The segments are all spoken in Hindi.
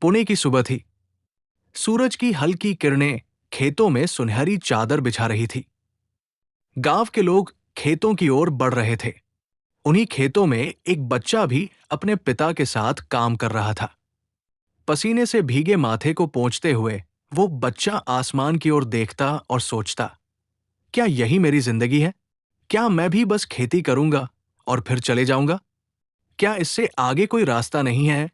पुणे की सुबह थी। सूरज की हल्की किरणें खेतों में सुनहरी चादर बिछा रही थी। गांव के लोग खेतों की ओर बढ़ रहे थे। उन्हीं खेतों में एक बच्चा भी अपने पिता के साथ काम कर रहा था। पसीने से भीगे माथे को पोंछते हुए वो बच्चा आसमान की ओर देखता और सोचता, क्या यही मेरी जिंदगी है? क्या मैं भी बस खेती करूंगा और फिर चले जाऊंगा? क्या इससे आगे कोई रास्ता नहीं है?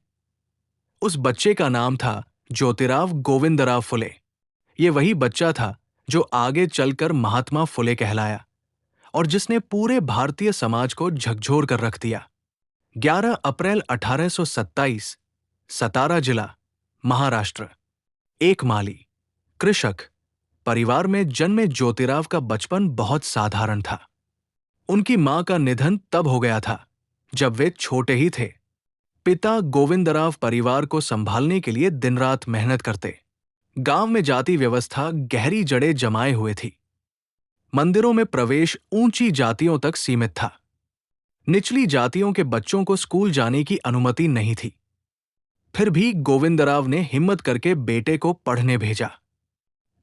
उस बच्चे का नाम था ज्योतिराव गोविंदराव फुले। ये वही बच्चा था जो आगे चलकर महात्मा फुले कहलाया और जिसने पूरे भारतीय समाज को झकझोर कर रख दिया। 11 अप्रैल 1827, सतारा जिला, महाराष्ट्र। एक माली, कृषक परिवार में जन्मे ज्योतिराव का बचपन बहुत साधारण था। उनकी मां का निधन तब हो गया था जब वे छोटे ही थे। पिता गोविंदराव परिवार को संभालने के लिए दिन रात मेहनत करते। गांव में जाति व्यवस्था गहरी जड़ें जमाए हुए थी। मंदिरों में प्रवेश ऊंची जातियों तक सीमित था। निचली जातियों के बच्चों को स्कूल जाने की अनुमति नहीं थी। फिर भी गोविंदराव ने हिम्मत करके बेटे को पढ़ने भेजा।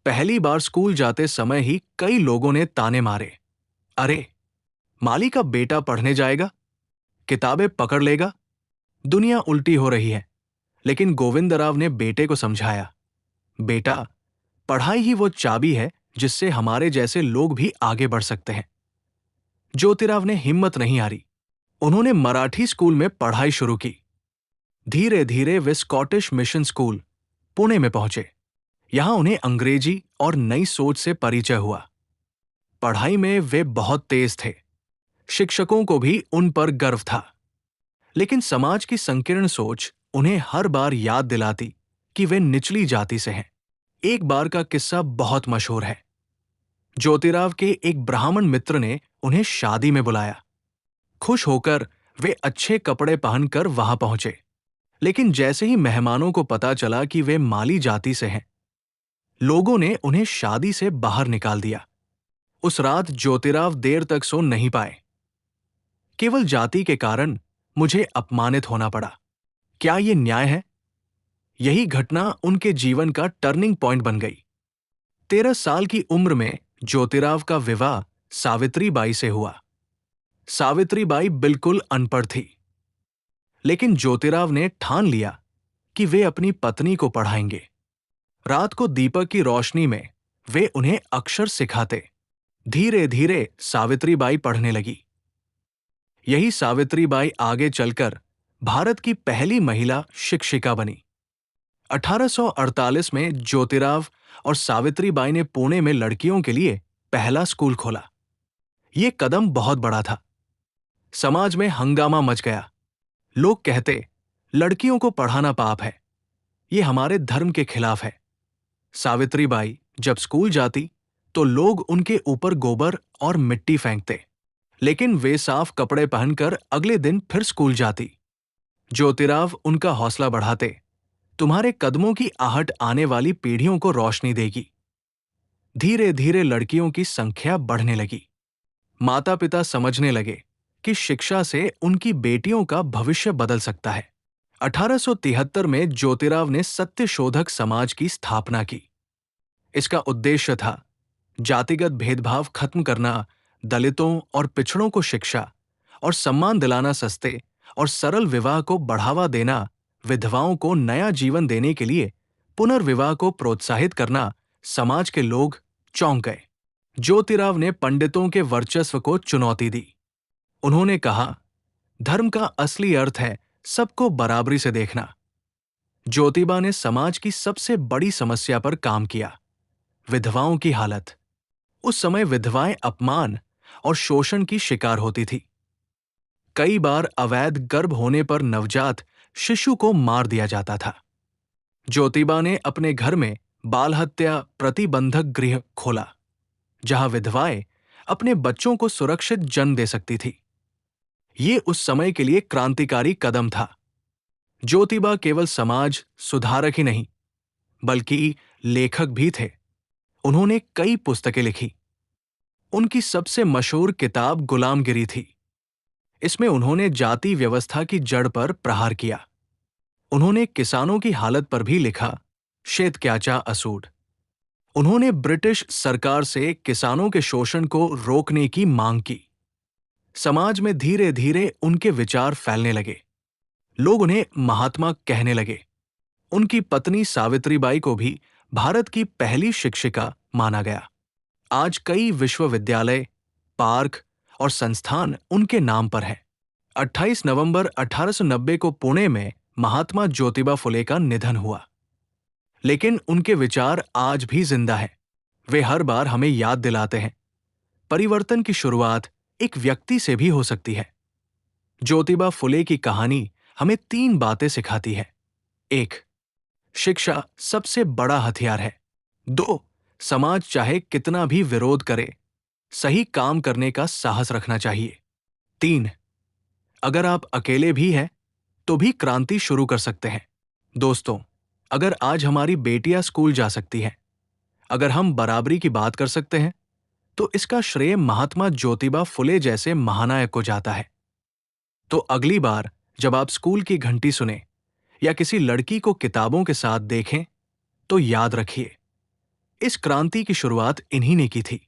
पहली बार स्कूल जाते समय ही कई लोगों ने ताने मारे, अरे, माली का बेटा पढ़ने जाएगा, किताबें पकड़ लेगा, दुनिया उल्टी हो रही है। लेकिन गोविंदराव ने बेटे को समझाया, बेटा, पढ़ाई ही वो चाबी है जिससे हमारे जैसे लोग भी आगे बढ़ सकते हैं। ज्योतिराव ने हिम्मत नहीं हारी। उन्होंने मराठी स्कूल में पढ़ाई शुरू की। धीरे धीरे वे स्कॉटिश मिशन स्कूल, पुणे में पहुंचे। यहां उन्हें अंग्रेजी और नई सोच से परिचय हुआ। पढ़ाई में वे बहुत तेज थे। शिक्षकों को भी उन पर गर्व था। लेकिन समाज की संकीर्ण सोच उन्हें हर बार याद दिलाती कि वे निचली जाति से हैं। एक बार का किस्सा बहुत मशहूर है। ज्योतिराव के एक ब्राह्मण मित्र ने उन्हें शादी में बुलाया। खुश होकर वे अच्छे कपड़े पहनकर वहां पहुंचे। लेकिन जैसे ही मेहमानों को पता चला कि वे माली जाति से हैं, लोगों ने उन्हें शादी से बाहर निकाल दिया। उस रात ज्योतिराव देर तक सो नहीं पाए। केवल जाति के कारण मुझे अपमानित होना पड़ा। क्या ये न्याय है? यही घटना उनके जीवन का टर्निंग पॉइंट बन गई। 13 साल की उम्र में ज्योतिराव का विवाह सावित्रीबाई से हुआ। सावित्रीबाई बिल्कुल अनपढ़ थी, लेकिन ज्योतिराव ने ठान लिया कि वे अपनी पत्नी को पढ़ाएंगे। रात को दीपक की रोशनी में वे उन्हें अक्षर सिखाते। धीरे धीरे सावित्रीबाई पढ़ने लगी। यही सावित्रीबाई आगे चलकर भारत की पहली महिला शिक्षिका बनी। 1848 में ज्योतिराव और सावित्रीबाई ने पुणे में लड़कियों के लिए पहला स्कूल खोला। यह कदम बहुत बड़ा था। समाज में हंगामा मच गया। लोग कहते, लड़कियों को पढ़ाना पाप है, यह हमारे धर्म के खिलाफ है। सावित्रीबाई जब स्कूल जाती तो लोग उनके ऊपर गोबर और मिट्टी फेंकते, लेकिन वे साफ कपड़े पहनकर अगले दिन फिर स्कूल जाती। ज्योतिराव उनका हौसला बढ़ाते, तुम्हारे कदमों की आहट आने वाली पीढ़ियों को रोशनी देगी। धीरे धीरे लड़कियों की संख्या बढ़ने लगी। माता पिता समझने लगे कि शिक्षा से उनकी बेटियों का भविष्य बदल सकता है। 1873 में ज्योतिराव ने सत्यशोधक समाज की स्थापना की। इसका उद्देश्य था जातिगत भेदभाव खत्म करना, दलितों और पिछड़ों को शिक्षा और सम्मान दिलाना, सस्ते और सरल विवाह को बढ़ावा देना, विधवाओं को नया जीवन देने के लिए पुनर्विवाह को प्रोत्साहित करना। समाज के लोग चौंक गए। ज्योतिराव ने पंडितों के वर्चस्व को चुनौती दी। उन्होंने कहा, धर्म का असली अर्थ है सबको बराबरी से देखना। ज्योतिबा ने समाज की सबसे बड़ी समस्या पर काम किया, विधवाओं की हालत। उस समय विधवाएं अपमान और शोषण की शिकार होती थी। कई बार अवैध गर्भ होने पर नवजात शिशु को मार दिया जाता था। ज्योतिबा ने अपने घर में बाल हत्या प्रतिबंधक गृह खोला, जहां विधवाएं अपने बच्चों को सुरक्षित जन्म दे सकती थी। ये उस समय के लिए क्रांतिकारी कदम था। ज्योतिबा केवल समाज सुधारक ही नहीं, बल्कि लेखक भी थे। उन्होंने कई पुस्तकें लिखी। उनकी सबसे मशहूर किताब गुलामगिरी थी। इसमें उन्होंने जाति व्यवस्था की जड़ पर प्रहार किया। उन्होंने किसानों की हालत पर भी लिखा, शेतक्याचा असूड। उन्होंने ब्रिटिश सरकार से किसानों के शोषण को रोकने की मांग की। समाज में धीरे धीरे उनके विचार फैलने लगे। लोग उन्हें महात्मा कहने लगे। उनकी पत्नी सावित्रीबाई को भी भारत की पहली शिक्षिका माना गया। आज कई विश्वविद्यालय, पार्क और संस्थान उनके नाम पर हैं। 28 नवंबर 1890 को पुणे में महात्मा ज्योतिबा फुले का निधन हुआ, लेकिन उनके विचार आज भी जिंदा हैं। वे हर बार हमें याद दिलाते हैं, परिवर्तन की शुरुआत एक व्यक्ति से भी हो सकती है। ज्योतिबा फुले की कहानी हमें 3 बातें सिखाती है। 1. शिक्षा सबसे बड़ा हथियार है। 2. समाज चाहे कितना भी विरोध करे, सही काम करने का साहस रखना चाहिए। 3. अगर आप अकेले भी हैं तो भी क्रांति शुरू कर सकते हैं। दोस्तों, अगर आज हमारी बेटियां स्कूल जा सकती हैं, अगर हम बराबरी की बात कर सकते हैं, तो इसका श्रेय महात्मा ज्योतिबा फुले जैसे महानायक को जाता है। तो अगली बार जब आप स्कूल की घंटी सुने या किसी लड़की को किताबों के साथ देखें, तो याद रखिए, इस क्रांति की शुरुआत इन्हीं ने की थी।